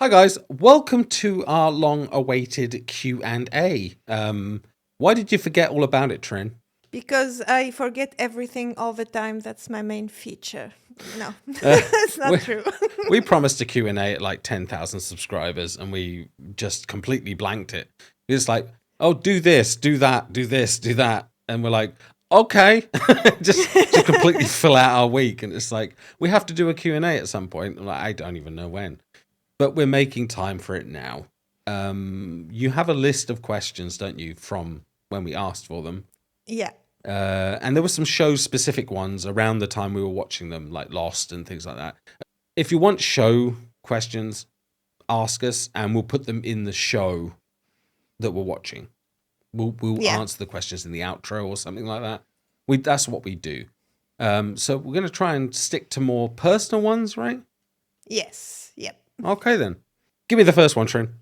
Hi guys, welcome to our long-awaited Q&A. Why did you forget all about it, Trin? Because I forget everything all the time. That's my main feature. No, Uh, it's we, not true. we promised a Q&A at like 10,000 subscribers and we just completely blanked it. It's like, oh, do this, do that, do this, do that. And we're like, okay, just completely fill out our week. And it's like, we have to do a Q&A at some point. I'm like, I don't even know when. But we're making time for it now. You have a list of questions, don't you, from when we asked for them? Yeah. And there were some show-specific ones around the time we were watching them, like Lost and things like that. If you want show questions, ask us, and we'll put them in the show that we're watching. We'll answer the questions in the outro or something like that. That's what we do. So we're going to try and stick to more personal ones, right? Yes. Yep. Okay, then. Give me the first one, Trin.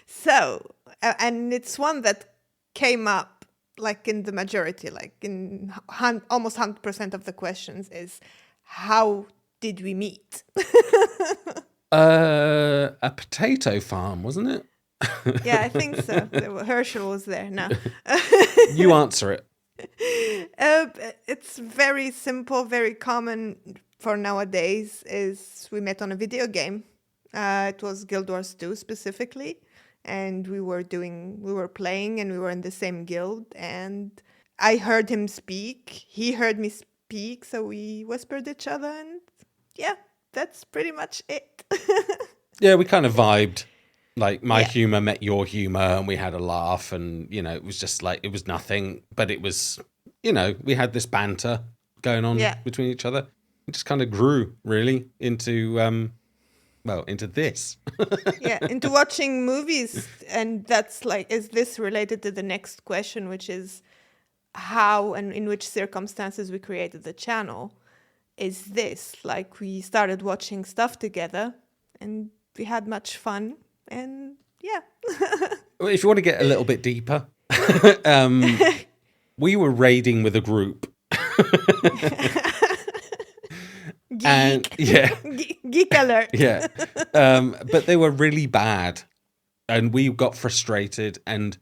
So, and it's one that came up like in the majority, like in almost 100% of the questions is, how did we meet? A potato farm, wasn't it? Yeah, I think so. Herschel was there. No. You answer it. It's very simple, very common for nowadays. Is we met on a video game. It was Guild Wars 2 specifically, and we were playing, and we were in the same guild. And I heard him speak. He heard me speak, so we whispered each other, and yeah, that's pretty much it. Yeah, we kind of vibed. Like my humor met your humor, and we had a laugh, and it was just like it was nothing, but it was, we had this banter going on between each other. It just kind of grew really into into this. Yeah, into watching movies, and that's like, is this related to the next question, which is how and in which circumstances we created the channel? Is this like we started watching stuff together, and we had much fun? And yeah. Well, if you want to get a little bit deeper, we were raiding with a group. Geek. And yeah. Geek alert. Yeah. But they were really bad. And we got frustrated, and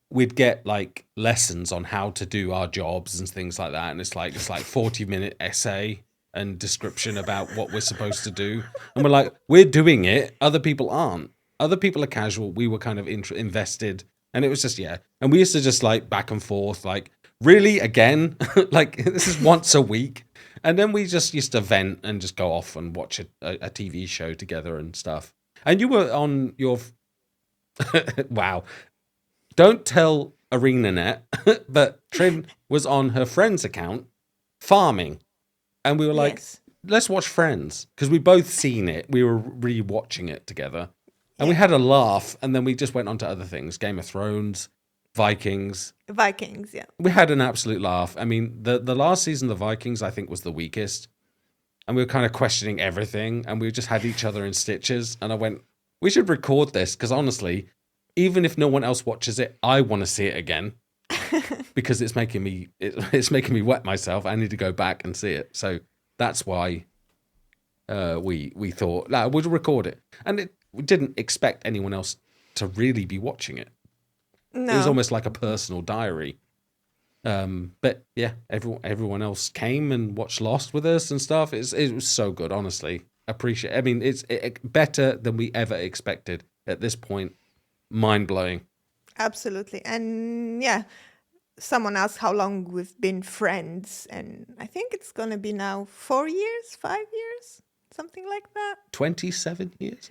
we'd get like lessons on how to do our jobs and things like that. And it's like 40-minute essay and description about what we're supposed to do. And we're like, we're doing it. Other people aren't. Other people are casual. We were kind of invested, and it was just, And we used to just like back and forth, like, really, again? Like, this is once a week. And then we just used to vent and just go off and watch a TV show together and stuff. And you were on your, wow. Don't tell ArenaNet, but Trin was on her friend's account farming. And we were like, let's watch Friends, because we both seen it. We were re-watching it together. And we had a laugh, and then we just went on to other things. Game of Thrones, Vikings. Vikings, yeah. We had an absolute laugh. I mean, the last season of the Vikings, I think, was the weakest. And we were kind of questioning everything, and we just had each other in stitches. And I went, we should record this, because honestly, even if no one else watches it, I want to see it again. Because it's making me wet myself. I need to go back and see it. So that's why we thought, no, we'll record it. And we didn't expect anyone else to really be watching it. No. It was almost like a personal diary. But yeah, everyone else came and watched Lost with us and stuff. It was so good, honestly. Appreciate. I mean, it's better than we ever expected at this point. Mind blowing. Absolutely. And yeah, someone asked how long we've been friends, and I think it's gonna be now 4 years, 5 years. Something like that. 27 years?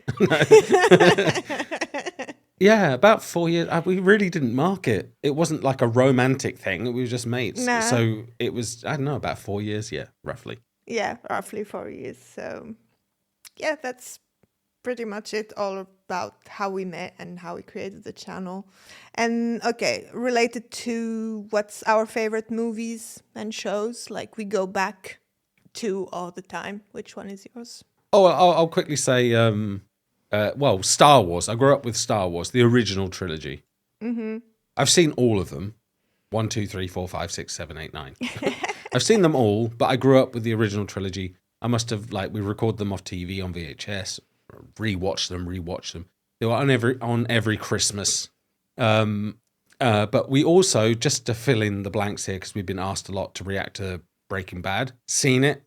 Yeah, about 4 years. We really didn't mark it. It wasn't like a romantic thing. We were just mates. No. So it was, I don't know, about 4 years. Yeah, roughly. Yeah, roughly 4 years. So yeah, that's pretty much it, all about how we met and how we created the channel. And okay, related to what's our favorite movies and shows, like we go back to all the time. Which one is yours? Oh, I'll quickly say, Star Wars. I grew up with Star Wars, the original trilogy. Mm-hmm. I've seen all of them. 1, 2, 3, 4, 5, 6, 7, 8, 9. I've seen them all, but I grew up with the original trilogy. I must have, we record them off TV on VHS. rewatch them. They were on every Christmas. But we also, just to fill in the blanks here, because we've been asked a lot to react to Breaking Bad, seen it.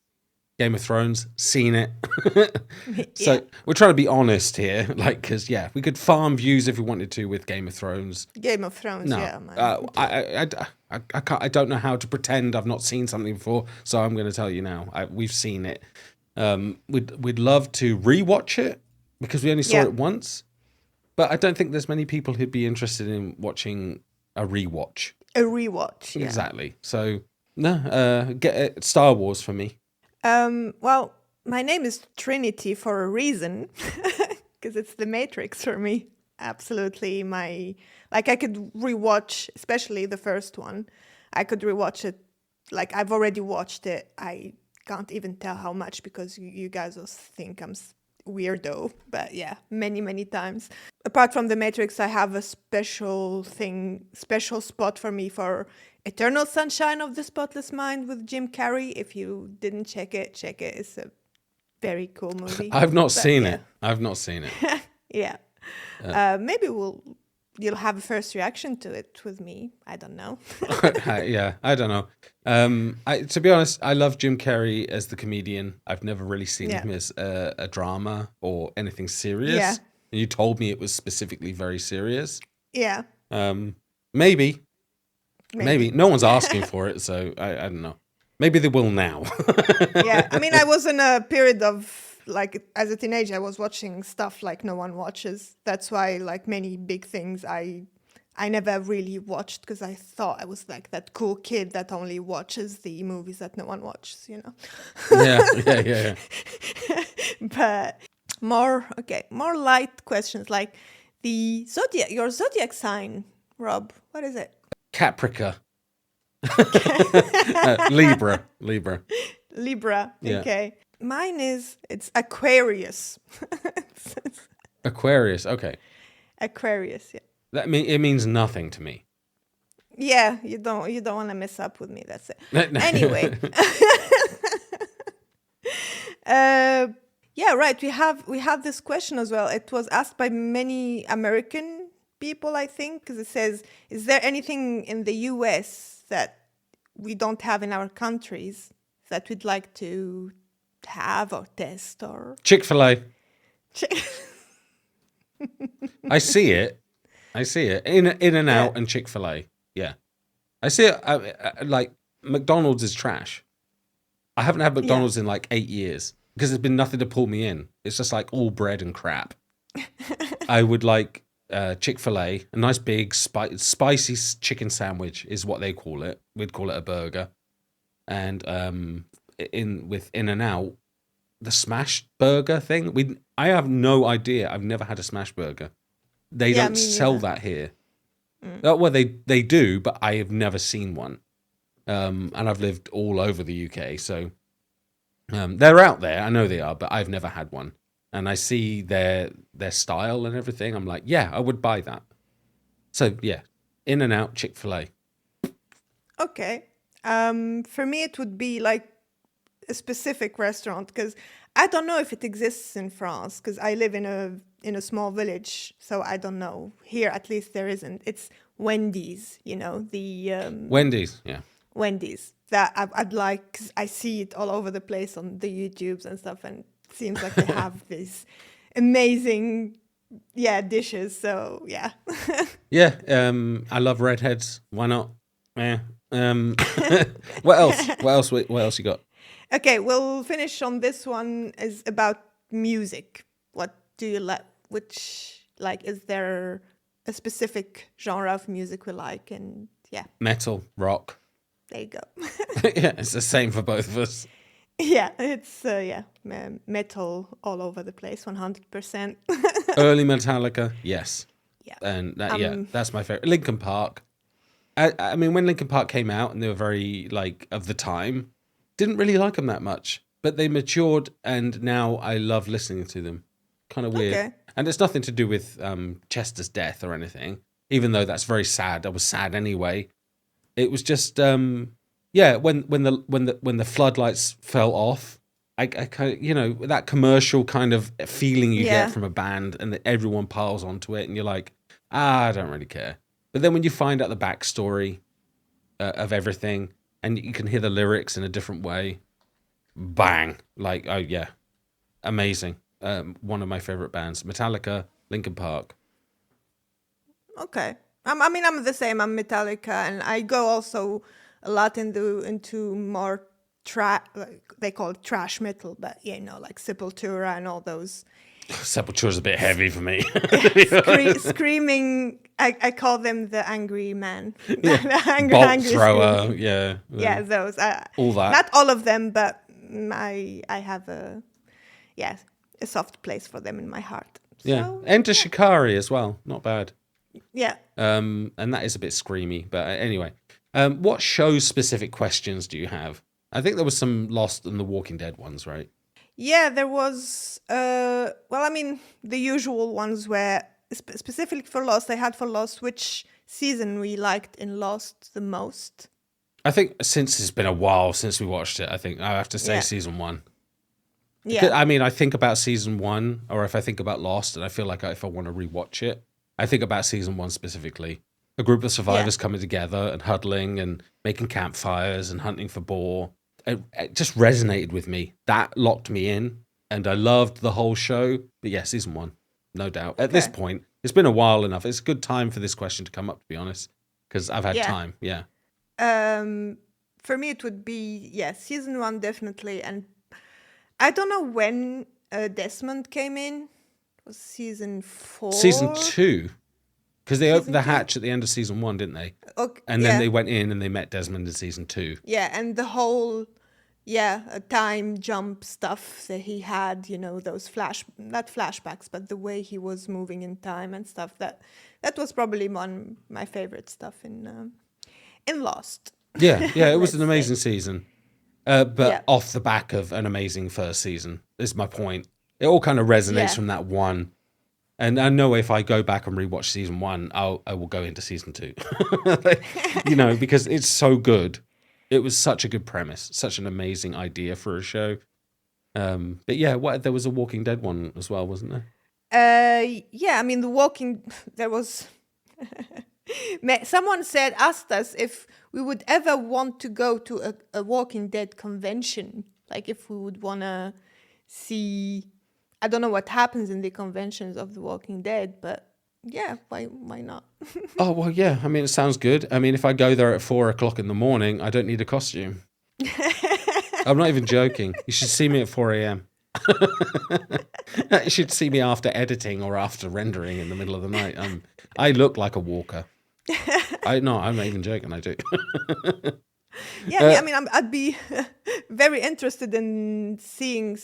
Game of Thrones, seen it. So Yeah. we're trying to be honest here, like, because we could farm views if we wanted to with Game of Thrones. Game of Thrones, No, yeah, man. I can't. I don't know how to pretend I've not seen something before, so I'm going to tell you now. We've seen it. We'd love to rewatch it because we only saw Yeah. it once, but I don't think there's many people who'd be interested in watching a rewatch. A rewatch. Yeah. Exactly. So no, get it. Star Wars for me. Well, my name is Trinity for a reason, because it's the Matrix for me. Absolutely, I could rewatch, especially the first one. I could rewatch it. Like, I've already watched it. I can't even tell how much, because you guys will think I'm weirdo. But yeah, many, many times. Apart from the Matrix, I have a special spot for me for Eternal Sunshine of the Spotless Mind with Jim Carrey. If you didn't check it. It's a very cool movie. I've not But seen yeah. it. I've not seen it. Yeah. Maybe you'll have a first reaction to it with me. I don't know. Yeah, I don't know. To be honest, I love Jim Carrey as the comedian. I've never really seen Yeah. him as a drama or anything serious. Yeah. And you told me it was specifically very serious. Yeah. Maybe. No one's asking for it, so I don't know. Maybe they will now. Yeah. I mean, I was in a period of, like, as a teenager, I was watching stuff like no one watches. That's why, like, many big things I never really watched, because I thought I was like that cool kid that only watches the movies that no one watches, you know. Yeah. But more light questions, like your zodiac sign, Rob. What is it? Caprica. Libra. Libra. Yeah. Okay. Mine it's Aquarius. Aquarius. Okay. Aquarius, yeah. It means nothing to me. Yeah, you don't want to mess up with me. That's it. Anyway. Yeah, right. We have this question as well. It was asked by many American people, I think, because it says, is there anything in the US that we don't have in our countries that we'd like to have or test or Chick-fil-A. I see it. In and out and Chick-fil-A. Yeah. I see it. Like, McDonald's is trash. I haven't had McDonald's in like 8 years because there's been nothing to pull me in. It's just like all bread and crap. I would like Chick-fil-A, a nice big spicy chicken sandwich is what they call it. We'd call it a burger. And with In and Out, the smash burger thing. I have no idea. I've never had a smash burger. They don't sell that here. Well, they do, but I have never seen one. And I've lived all over the UK, so they're out there. I know they are, but I've never had one. And I see their style and everything. I'm like, yeah, I would buy that. So yeah, In and Out, Chick-fil-A. Okay. For me, it would be like a specific restaurant, because I don't know if it exists in France, because I live in a small village, so I don't know. Here, at least, there isn't. It's Wendy's, the Wendy's, yeah. Wendy's that I'd like. 'Cause I see it all over the place on the YouTubes and stuff, and it seems like they have these amazing, dishes. So yeah. Yeah, I love redheads. Why not? Yeah. What else? What else you got? Okay, we'll finish on this one. Is about music. What do you like? Is there a specific genre of music we like? And yeah, Metal, rock. there you go. Yeah, it's the same for both of us. Yeah, it's metal all over the place, 100%. Early Metallica, yes. Yeah. And that's my favorite. Linkin Park. I mean, when Linkin Park came out and they were very, like, of the time, didn't really like them that much. But they matured, and now I love listening to them. Kind of weird. Okay. And it's nothing to do with Chester's death or anything, even though that's very sad. I was sad anyway. It was just, when the floodlights fell off I kind of, that commercial kind of feeling you get Yeah. from a band, and that everyone piles onto it, and you're like, I don't really care. But then when you find out the backstory of everything, and you can hear the lyrics in a different way, bang! Like, oh yeah, amazing. One of my favorite bands, Metallica, Linkin Park. Okay. I mean, I'm the same. I'm Metallica, and I go also a lot into more like they call it trash metal, but like Sepultura and all those Sepultura's a bit heavy for me. screaming. I call them the angry man, Yeah, the bolt angry thrower. screaming. Yeah, Yeah, those. all that. Not all of them, but I have a soft place for them in my heart. Yeah, So Enter Shikari as well. Not bad. yeah. And that is a bit screamy. But anyway, what show specific questions do you have? I think there was some Lost and The Walking Dead ones, right? Yeah, there was. Well, I mean, the usual ones were specifically for Lost. I had for Lost which season we liked in Lost the most. I think since it's been a while since we watched it, I think I have to say Yeah. season 1. Yeah, I mean, I think about season 1, or if I think about Lost, and I feel like if I want to rewatch it, I think about season 1 specifically. A group of survivors coming together and huddling and making campfires and hunting for boar. It just resonated with me. That locked me in, and I loved the whole show. But yeah, season 1, no doubt. At this Okay. point, it's been a while enough. It's a good time for this question to come up, to be honest, because I've had Yeah. time. Yeah. For me, it would be season 1 definitely, and I don't know when Desmond came in. It was season 4. Season 2. Because they opened the Season 2? hatch at the end of season 1, didn't they? Okay, And then they went in and they met Desmond in season 2. Yeah, and the whole time jump stuff that he had, those not flashbacks, but the way he was moving in time and stuff, that was probably one of my favorite stuff in Lost. Yeah, it was Let's an amazing season. But Yeah. off the back of an amazing first season, is my point. It all kind of resonates Yeah. from that one. And I know if I go back and rewatch season 1, I will go into season 2. Because it's so good. It was such a good premise, such an amazing idea for a show. But yeah, there was a Walking Dead one as well, wasn't there? Yeah, I mean, there was someone asked us if we would ever want to go to a Walking Dead convention, like if we would want to see. I don't know what happens in the conventions of The Walking Dead, but yeah, why not? Oh, well, yeah. I mean, it sounds good. I mean, if I go there at 4:00 in the morning, I don't need a costume. I'm not even joking. You should see me at 4 a.m. You should see me after editing or after rendering in the middle of the night. I look like a walker. I'm not even joking. I do. Yeah, I mean, I'd be very interested in seeing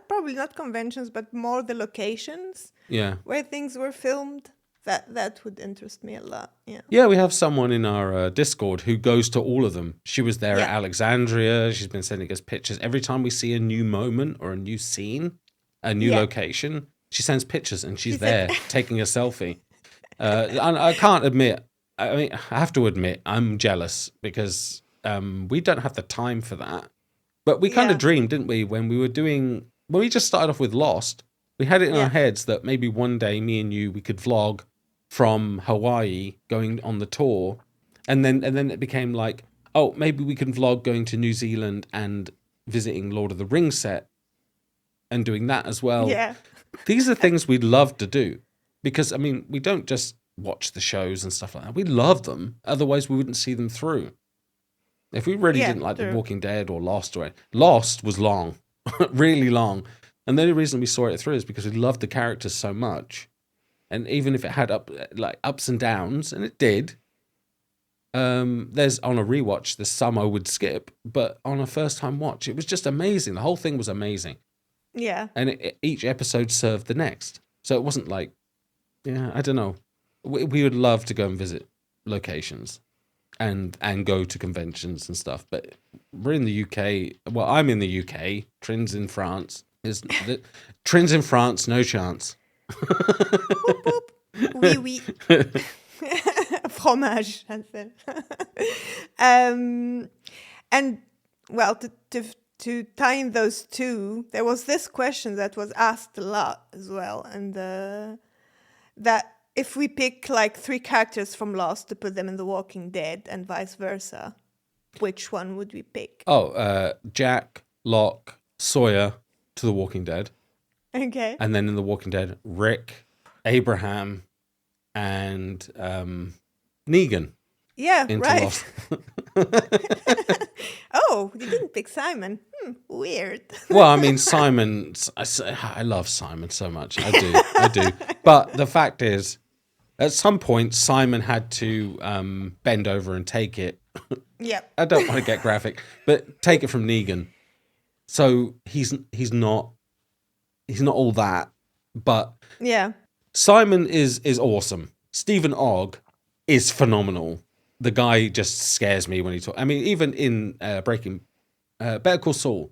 probably not conventions, but more the locations Yeah. where things were filmed. That would interest me a lot. Yeah. Yeah, we have someone in our Discord who goes to all of them. She was there at Alexandria. She's been sending us pictures. Every time we see a new moment or a new scene, a new location, she sends pictures and she's there taking a selfie. And I can't admit, I mean, I have to admit, I'm jealous because we don't have the time for that. But we kind of dreamed, didn't we, when we just started off with Lost, we had it in our heads that maybe one day, me and you, we could vlog from Hawaii going on the tour. And then it became like, oh, maybe we can vlog going to New Zealand and visiting Lord of the Rings set and doing that as well. Yeah. These are things we'd love to do because, I mean, we don't just watch the shows and stuff like that. We love them. Otherwise, we wouldn't see them through. If we really didn't like The Walking Dead or Lost, Lost was long, really long. And the only reason we saw it through is because we loved the characters so much. And even if it had ups and downs, and it did, there's on a rewatch, there's some I would skip, but on a first time watch, it was just amazing. The whole thing was amazing. Yeah. And each episode served the next. So it wasn't like, I don't know. We would love to go and visit locations and go to conventions and stuff. But we're in the UK. Well, I'm in the UK. Trin's in France. Trin's in France, no chance. Boop, boop. Oui, oui. Fromage. And well, to to tie in those two, there was this question that was asked a lot as well, and that if we pick like 3 characters from Lost to put them in The Walking Dead and vice versa, which one would we pick? Jack, Locke, Sawyer to The Walking Dead. Okay. And then in The Walking Dead, Rick, Abraham, and Negan. Yeah, into right. Lost. Oh, you didn't pick Simon. Weird. Well, I mean, Simon, I love Simon so much. I do. But the fact is, at some point, Simon had to bend over and take it. Yep. I don't want to get graphic, but take it from Negan. So he's not all that, but Yeah. Simon is awesome. Stephen Ogg is phenomenal. The guy just scares me when he talks. I mean, even in Better Call Saul,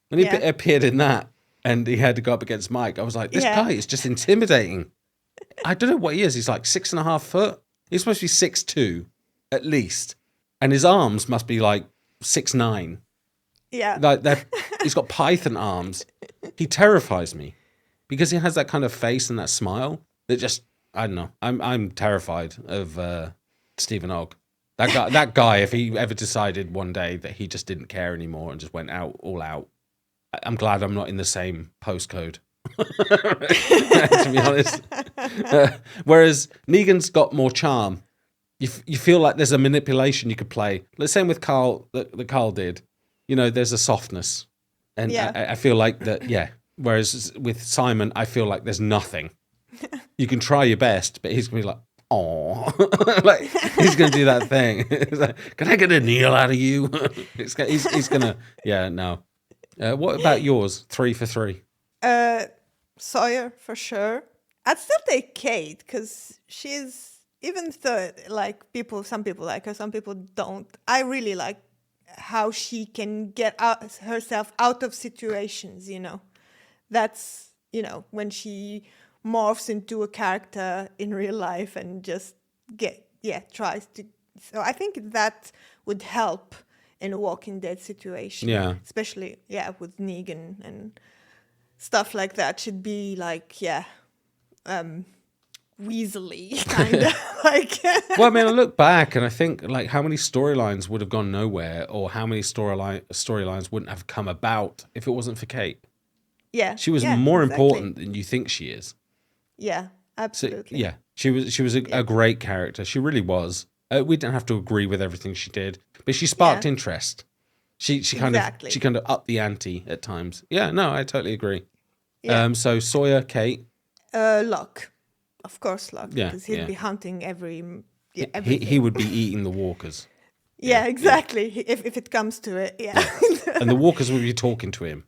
when he appeared in that and he had to go up against Mike, I was like, this guy is just intimidating. I don't know what he is. He's like 6.5 foot. He's supposed to be 6'2", at least, and his arms must be like 6'9". Yeah. Like he's got python arms. He terrifies me because he has that kind of face and that smile that just, I don't know. I'm terrified of Stephen Ogg. That guy, if he ever decided one day that he just didn't care anymore and just went all out, I'm glad I'm not in the same postcode. To be honest. Whereas Negan's got more charm. You feel like there's a manipulation you could play. The same with Carl that Carl did. You know, there's a softness, and I feel like that. Yeah. Whereas with Simon, I feel like there's nothing. You can try your best, but he's gonna be like, "Oh," like he's gonna do that thing. Like, can I get a kneel out of you? He's gonna. Yeah. No. What about yours? 3 for 3. Sawyer for sure. I'd still take Kate because she's, even though like some people like her, some people don't. I really like how she can get herself out of situations. That's when she morphs into a character in real life and just tries to. So I think that would help in a Walking Dead situation. Yeah. Especially with Negan and stuff like that. Should be like weaselly kind of like. Well, I mean, I look back and I think like how many storylines would have gone nowhere, or how many storylines wouldn't have come about if it wasn't for Kate. Yeah, She was more important than you think she is. Yeah, absolutely. So, she was a great character. She really was. We didn't have to agree with everything she did, but she sparked interest. She kind of upped the ante at times. Yeah, no, I totally agree. Yeah. So Sawyer, Kate, Locke, of course, Locke, Yeah, because he'd yeah. be hunting everything. he would be eating the walkers, Yeah, exactly. If it comes to it, and the walkers would be talking to him.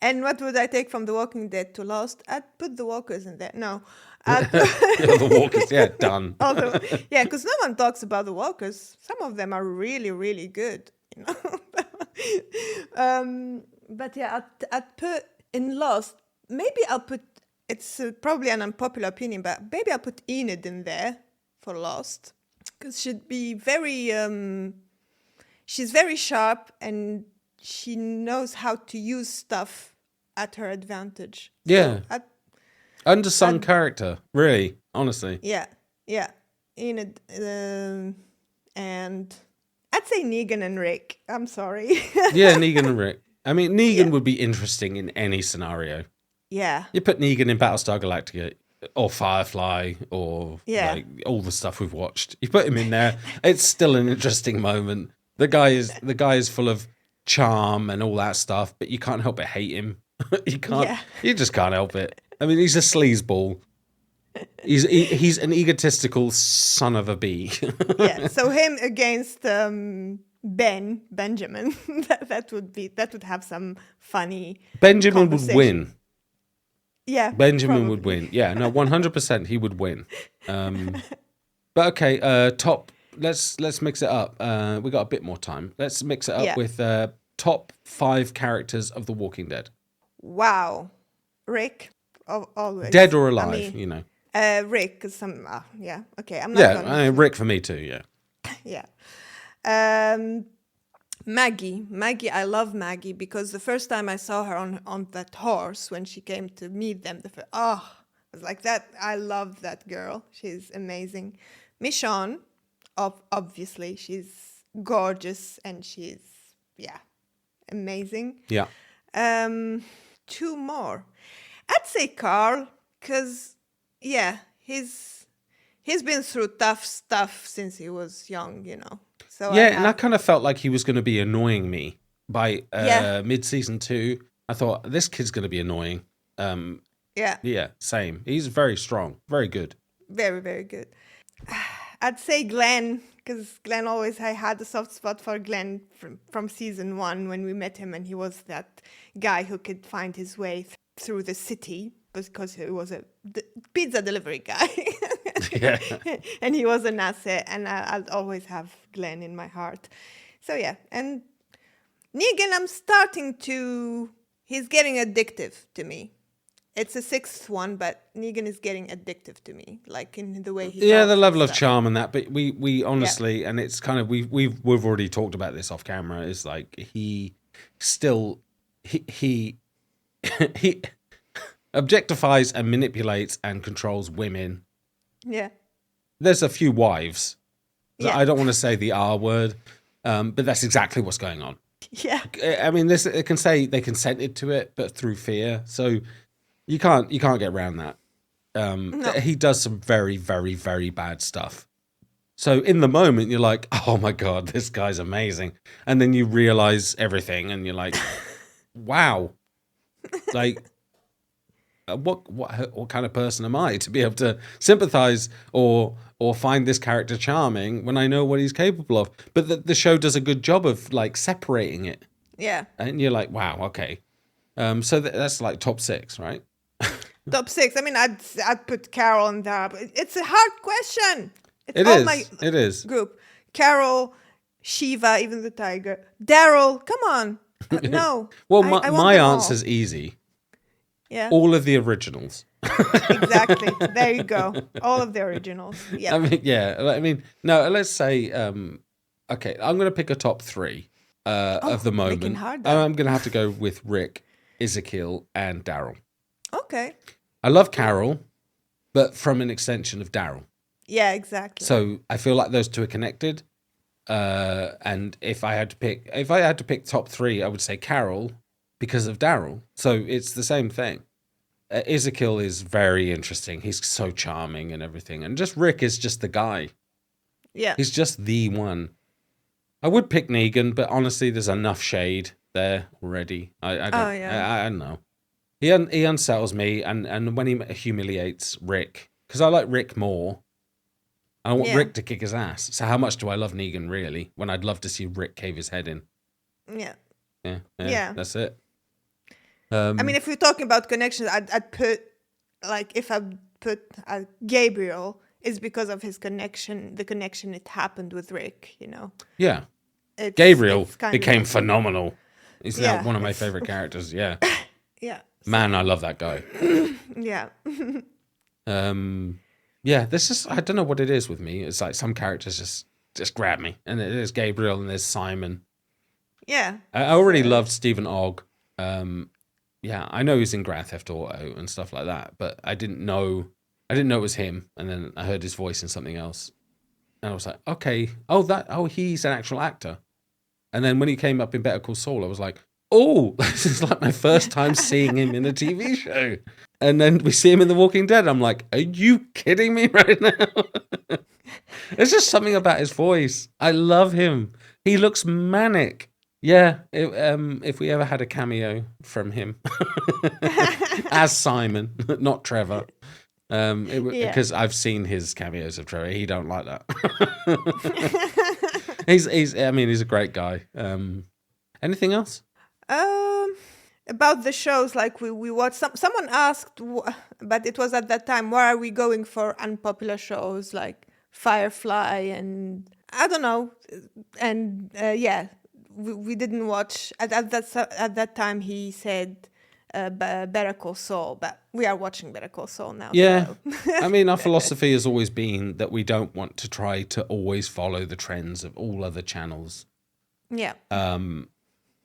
And what would I take from The Walking Dead to Lost? I'd put the walkers in there. No. The walkers, done. Although, because no one talks about the walkers. Some of them are really, really good. But I'd put in Lost. Maybe I'll put. It's probably an unpopular opinion, but maybe I'll put Enid in there for Lost, because she'd be very. She's very sharp and she knows how to use stuff at her advantage. Yeah. So Undersung character, really, honestly. Yeah. Enid, and I'd say Negan and Rick. I'm sorry. Yeah, Negan and Rick. I mean, Negan would be interesting in any scenario. Yeah. You put Negan in Battlestar Galactica or Firefly or like all the stuff we've watched. You put him in there, it's still an interesting moment. The guy is full of charm and all that stuff, but you can't help but hate him. You just can't help it. I mean, he's a sleazeball. He's an egotistical son of a bee. Yeah. So him against Benjamin. that would have some funny. Benjamin would win. Yeah. Benjamin would win. Yeah, no, 100% he would win. But okay, top. Let's mix it up. We got a bit more time. Let's mix it up with top 5 characters of The Walking Dead. Wow, Rick, always dead or alive, you know. Rick, because okay, I'm not. Rick for me too. Yeah. Yeah. Maggie, I love Maggie because the first time I saw her on that horse when she came to meet them, I was like that. I love that girl. She's amazing. Michonne, obviously, she's gorgeous and she's yeah, amazing. Yeah. Two more. I'd say Carl, because yeah, he's been through tough stuff since he was young, you know. So Yeah, and I kind of felt like he was going to be annoying me by Yeah. mid-season 2. I thought, this kid's going to be annoying. Yeah, Yeah, same. He's very strong, very good. very, very good. I'd say Glenn, because I had a soft spot for Glenn from season 1 when we met him, and he was that guy who could find his way through the city because he was a pizza delivery guy. Yeah. And he was an asset, and I'll always have Glenn in my heart. So yeah, and Negan, he's getting addictive to me. It's a sixth one, but Negan is getting addictive to me, like in the way he Yeah, talks the and level of stuff. charm and that, but we honestly, and it's kind of we've already talked about this off camera. Is like he still he he objectifies and manipulates and controls women. Yeah. There's a few wives. Yeah. I don't want to say the R word, but that's exactly what's going on. Yeah. I mean, they can say they consented to it, but through fear. So you can't get around that. No. He does some very, very, very bad stuff. So in the moment, you're like, oh my God, this guy's amazing. And then you realize everything and you're like, wow. Like, what kind of person am I to be able to sympathize or find this character charming when I know what he's capable of? But the show does a good job of like separating it. Yeah. And you're like, wow, okay. So that's like top 6, right? Top 6. I mean, I'd put Carol in there, but it's a hard question. It's It all is. my It is. group. Carol, Shiva, even the tiger. Daryl, come on. No. Well, I want my them all. answer's easy. Yeah. All of the originals. Exactly. There you go. All of the originals. Yeah. I mean, yeah. I mean, no. Let's say, okay. I'm going to pick a top 3 of the making moment. hard now. I'm going to have to go with Rick, Ezekiel, and Daryl. Okay. I love Carol, but from an extension of Daryl. Yeah, exactly. So I feel like those two are connected. And if I had to pick top 3, I would say Carol because of Daryl. So it's the same thing. Ezekiel is very interesting. He's so charming and everything. And just Rick is just the guy. Yeah. He's just the one. I would pick Negan, but honestly, there's enough shade there already. I don't know. He unsettles me, and when he humiliates Rick, because I like Rick more. I want Rick to kick his ass. So how much do I love Negan, really, when I'd love to see Rick cave his head in? Yeah. Yeah. That's it. I mean, if we're talking about connections, I'd put, like, if I put Gabriel, is because of his connection, the connection it happened with Rick, you know? Yeah. It's, Gabriel it's kind became of, phenomenal. He's now Yeah, one of my it's- favorite characters. Yeah. Yeah. Man, I love that guy. Yeah. Yeah, this is, I don't know what it is with me. It's like some characters just grab me. And there's Gabriel and there's Simon. Yeah. I already loved Stephen Ogg. Yeah, I know he's in Grand Theft Auto and stuff like that, but I didn't know it was him. And then I heard his voice in something else. And I was like, okay, he's an actual actor. And then when he came up in Better Call Saul, I was like, oh, this is like my first time seeing him in a TV show. And then we see him in The Walking Dead. I'm like, are you kidding me right now? There's just something about his voice. I love him. He looks manic. Yeah, if we ever had a cameo from him as Simon, not Trevor. Because I've seen his cameos of Trevor. He don't like that. he's a great guy. Anything else? About the shows, like we watched. Someone asked, but it was at that time. Why are we going for unpopular shows like Firefly and I don't know? And we didn't watch at that time. He said Better Call Saul, but we are watching Better Call Saul now. Yeah, So. I mean, our philosophy has always been that we don't want to try to always follow the trends of all other channels. Yeah.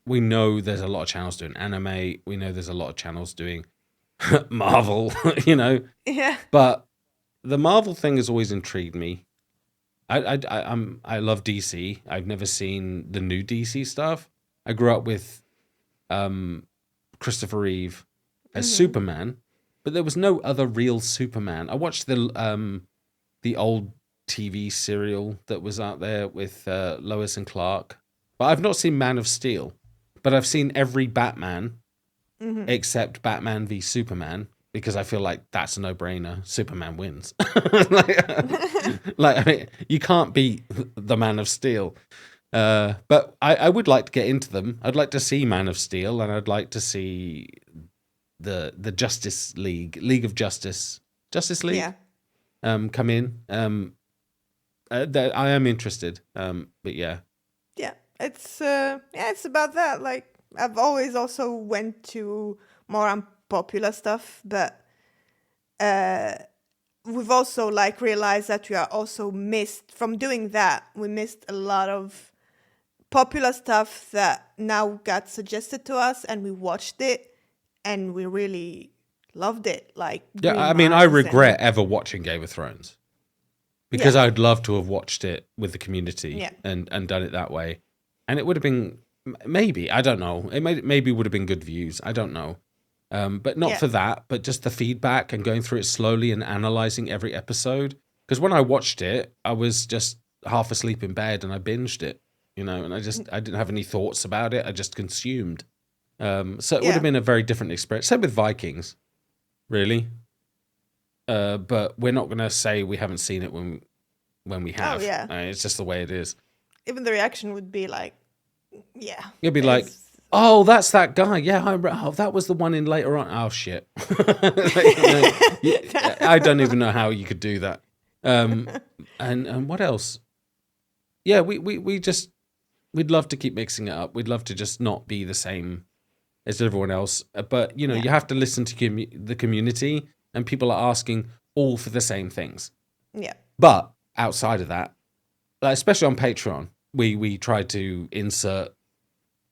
We know there's a lot of channels doing anime. We know there's a lot of channels doing Marvel, you know. Yeah. But the Marvel thing has always intrigued me. I love DC. I've never seen the new DC stuff. I grew up with Christopher Reeve as Mm-hmm. Superman, but there was no other real Superman. I watched the old TV serial that was out there with Lois and Clark, but I've not seen Man of Steel. But I've seen every Batman Mm-hmm. except Batman v Superman because I feel like that's a no-brainer. Superman wins. Like I mean, you can't beat the Man of Steel. But I would like to get into them. I'd like to see Man of Steel, and I'd like to see the Justice League, League of Justice, Justice League, Yeah. come in. I am interested. But yeah, Yeah. It's about that. Like I've always also went to more unpopular stuff, but uh we've also like realized that we are also missed from doing that. We missed a lot of popular stuff that now got suggested to us, and we watched it, and we really loved it. Like yeah. Green I mean, I Mars and regret ever watching Game of Thrones yeah, because I'd love to have watched it with the community yeah, and done it that way, and it would have been maybe I don't know. Maybe would have been good views. I don't know. But not yeah, for that, but just the feedback and going through it slowly and analyzing every episode. Because when I watched it, I was just half asleep in bed and I binged it, you know, and I didn't have any thoughts about it. I just consumed. So it would have yeah. been a very different experience. Same with Vikings, really. But we're not going to say we haven't seen it when we Oh have. yeah. It's just the way it is. Even the reaction would be like, yeah, You'll be like, it's "Oh, that's that guy. Yeah, oh, that was the one in later on. Oh shit, I don't even know how you could do that." Um, and what else? Yeah, we just we'd love to keep mixing it up. We'd love to just not be the same as everyone else. But you know, yeah, you have to listen to the community, and people are asking all for the same things. yeah, But outside of that, like, especially on Patreon, we try to insert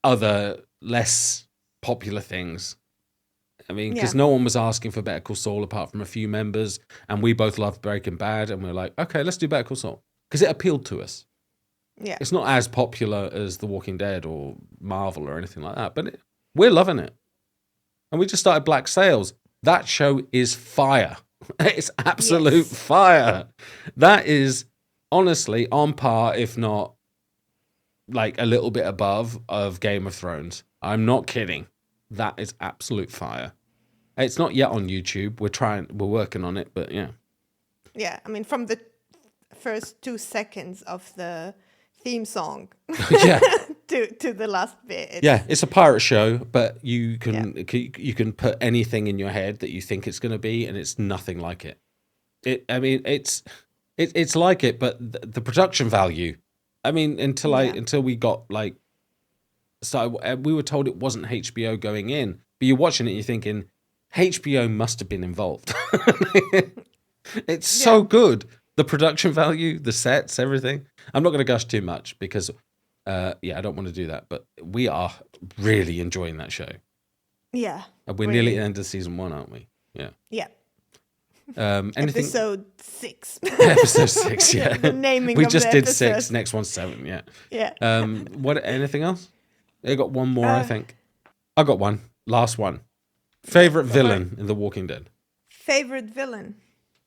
other less popular things. I mean, yeah, because no one was asking for Better Call Saul apart from a few members, and we both loved Breaking Bad, and we are like, okay, let's do Better Call Saul because it appealed to us. yeah, It's not as popular as The Walking Dead or Marvel or anything like that, but we're loving it. And we just started Black Sails. That show is fire. It's absolute yes, fire. That is honestly on par, if not like a little bit above of Game of Thrones. I'm not kidding. That is absolute fire. It's not yet on YouTube. We're working on it, but yeah. yeah. I mean, from the first 2 seconds of the theme song Yeah. to the last bit, Yeah, it's it's a pirate show, but you yeah, can put anything in your head that you think it's going to be and it's nothing like it. I mean, it's like it, but the production value. I mean, yeah, until we got like so we were told it wasn't HBO going in, but you're watching it and you're thinking HBO must have been involved. It's so yeah, good. The production value, the sets, everything. I'm not going to gush too much because, yeah, I don't want to do that. But we are really enjoying that show. yeah. And we're nearly at the Really, end of season 1, aren't we? Yeah. yeah. Anything? Episode 6. Episode 6, yeah. The naming We of the just did 6. episode. Next one's 7, yeah. Yeah. What? Anything else? I got one more, I Uh, think. I got one. Last one. Favorite Go for it. villain in The Walking Dead? Favorite villain.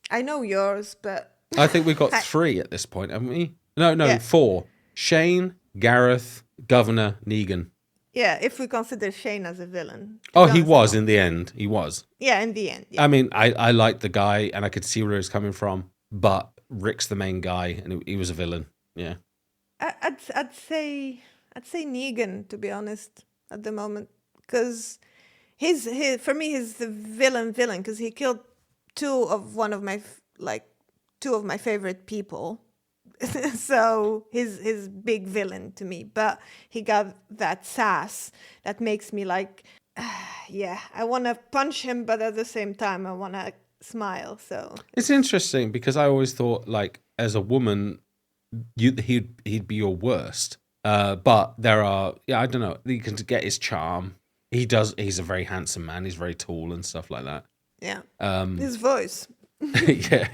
I know yours, but I think we've got I, 3 at this point, haven't we? No, yeah, 4. Shane, Gareth, Governor, Negan. yeah. If we consider Shane as a villain, to Oh, be he honest, I was don't. in the end. He was. Yeah, in the end, yeah. I mean, I liked the guy and I could see where he was coming from, but Rick's the main guy and he was a villain. Yeah. I'd say Negan, to be honest, at the moment, because his for me he's the villain because he killed two of one of my like two of my favorite people. So he's big villain to me, but he got that sass that makes me like, yeah, I want to punch him, but at the same time I want to smile. So It's it's interesting because I always thought like as a woman, he'd be your worst. But there are, yeah, I don't know. You can get his charm. He's a very handsome man. He's very tall and stuff like that. Yeah. Um, His voice. yeah.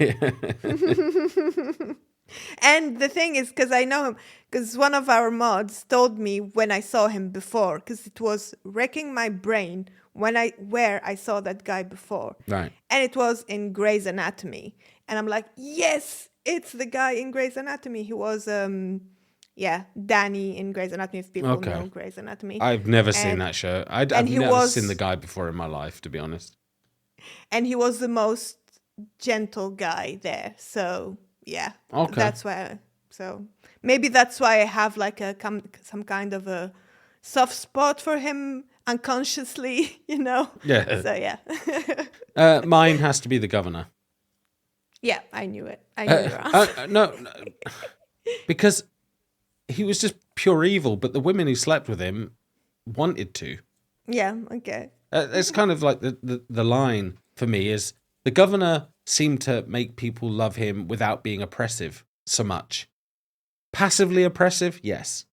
And the thing is, because I know him, because one of our mods told me when I saw him before, because it was wrecking my brain where I saw that guy before. Right. And it was in Grey's Anatomy. And I'm like, yes, it's the guy in Grey's Anatomy. He was, Danny in Grey's Anatomy, if people Okay. know Grey's Anatomy. I've never seen And that show. I've he never seen the was, guy before in my life, to be honest. and he was the most gentle guy there. So yeah, Okay. that's why. So maybe that's why I have like some kind of a soft spot for him unconsciously, Yeah. So yeah. Mine has to be the governor. Yeah, I knew it. I knew your answer. No, because he was just pure evil, but the women who slept with him wanted to. Yeah, okay. It's kind of like the line for me is the governor seemed to make people love him without being oppressive so much. Passively oppressive, yes.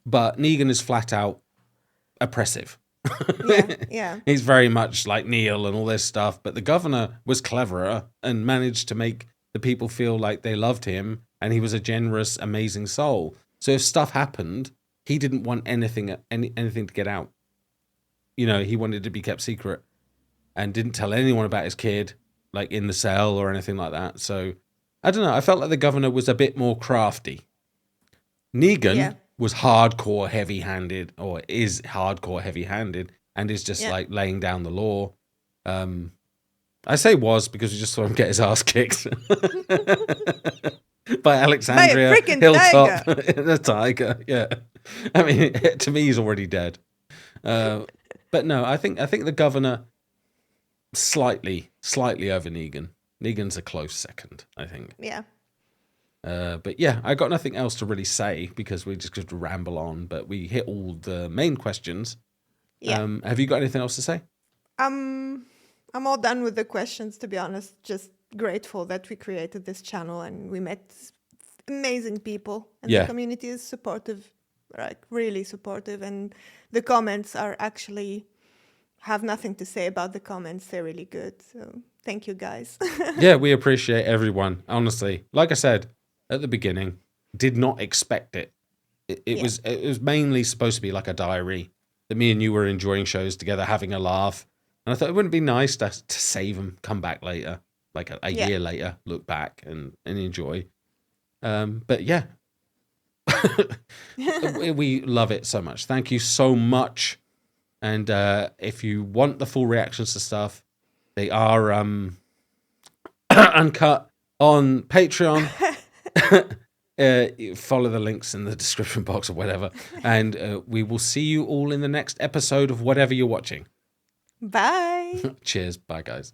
But Negan is flat out oppressive. Yeah. He's very much like Neil and all this stuff, but the governor was cleverer and managed to make the people feel like they loved him, and he was a generous, amazing soul. So if stuff happened, he didn't want anything to get out. He wanted to be kept secret and didn't tell anyone about his kid, like in the cell or anything like that. So I don't know. I felt like the governor was a bit more crafty. Negan was hardcore heavy-handed, or is hardcore heavy-handed, and is just like laying down the law. I say was because we just saw him get his ass kicked by Alexandria Hilltop, the tiger. Yeah, I mean, to me, he's already dead. But no, I think the governor slightly over Negan. Negan's a close second, I think. Yeah. But yeah, I got nothing else to really say because we just could ramble on. But we hit all the main questions. Yeah. Have you got anything else to say? I'm all done with the questions, to be honest. Just grateful that we created this channel and we met amazing people. And the community is supportive, like really supportive. And the comments are actually have nothing to say about the comments. They're really good. So thank you, guys. Yeah, we appreciate everyone. Honestly, like I said at the beginning, did not expect it. It was mainly supposed to be like a diary that me and you were enjoying shows together, having a laugh. And I thought it wouldn't be nice to save them, come back later, like a year later, look back and enjoy. But yeah, we love it so much. Thank you so much. And if you want the full reactions to stuff, they are uncut on Patreon. Follow the links in the description box or whatever. And we will see you all in the next episode of whatever you're watching. Bye. Cheers. Bye, guys.